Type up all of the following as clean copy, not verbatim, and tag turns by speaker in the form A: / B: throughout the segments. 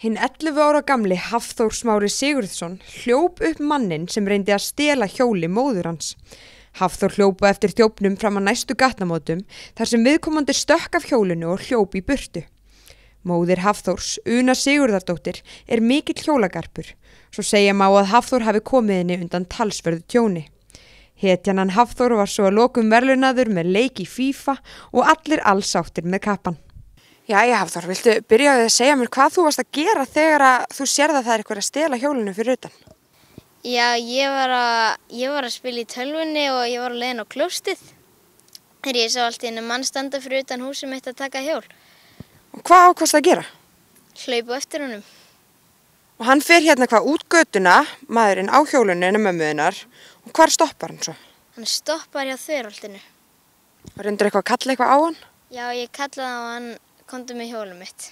A: Hinn 11 ára gamli Hafþór Smári Sigurðsson hljóp upp manninn sem reyndi að stela hjóli móður hans. Hafþór hljóp á eftir þjófnum fram að næstu gatnamótum þar sem viðkomandi stökk af hjólinu og hljóp í burtu. Móðir Hafþórs, Una Sigurðardóttir, er mikill hjólagarpur, svo segja má að Hafþór hafi komið henni undan talsverðu tjóni. Hetjan Hafþór var svo að lokum verðlaunaður með leik í FIFA og allir allsáttir með kappann. Jæja Hafþór, viltu byrja að segja mér hvað þú varst að gera þegar að þú sérð að það er eitthvað að stela hjólinu fyrir utan?
B: Já, ég var að spila í tölvunni og ég var á leiðin á klóstið. Þegar ég sá allt í einu mann standa fyrir utan húsið mitt að taka hjól.
A: Og hvað ákvaðstu að gera?
B: Hlaupa eftir honum.
A: Og hann fer hérna hvað út götuna, maðurinn á hjólinu en mömmu þinnar, og hvar stoppar hann svo?
B: Hann stoppar hjá þverholtinu.
A: Og reyndur eitthvað að kalla eitthvað á hann?
B: Já, ég kallaði á hann, komdu með hjólið mitt.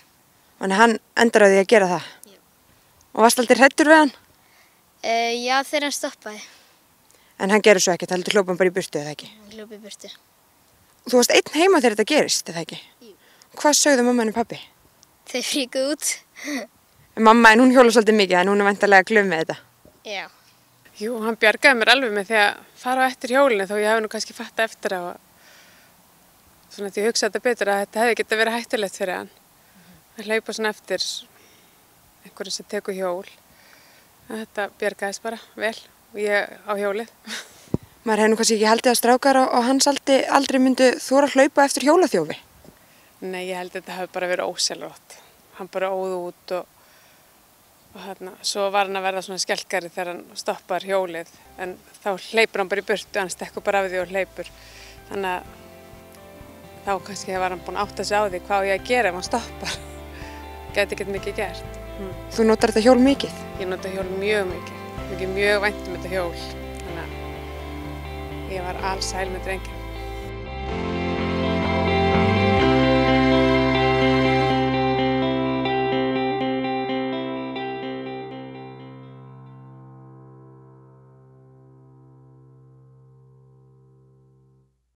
A: Þannig hann endar á því að gera það?
B: Já.
A: Og varst aldrei hræddur við hann?
B: Já, þegar hann stoppaði.
A: En hann gerir svo ekkert, heldur hljópa hann bara í burtu, eða ekki?
B: Hann hljóp í burtu.
A: Þú varst einn heima þegar þetta gerist, eða ekki?
B: Jú.
A: Hvað sögðu mamma og pabbi?
B: Þau fríkuðu út.
A: Mamma, en hún hjóla svolítið mikið, en hún er væntanlega glöð með þetta.
B: Já.
C: Jú, hann bjargaði mér alveg með því að fara á eftir hjólinu þó ég hafi nú kannski fattað eftir á svona því ég hugsa þetta betur að þetta hefði getað verið hættulegt fyrir hann. Að hlaupa svona eftir einhverjum sem tekur hjól. En þetta bjargaðist bara vel og ég á hjólið.
A: Maður hefði nú kannski ekki haldið að strákar á hans aldrei myndu þora að hlaupa eftir hjólaþjófi.
C: Nei, ég held að þetta hafi bara verið ósjálfrátt. Hann bara óð út og svo var hann að verða svona skelkari þegar hann stoppar hjólið. En þá hleypur hann bara í burtu, hann stekkur bara af því og hleypur. Þannig að þá kannski var hann búinn að átta sig á því hvað ég að gera ef hann stoppar. Gæti ekkert mikið gert.
A: Þú notar þetta hjól mikið?
C: Ég nota hjól mjög mikið. Mér er mjög vænt um þetta hjól. Þannig að ég var alsæl með drenginn.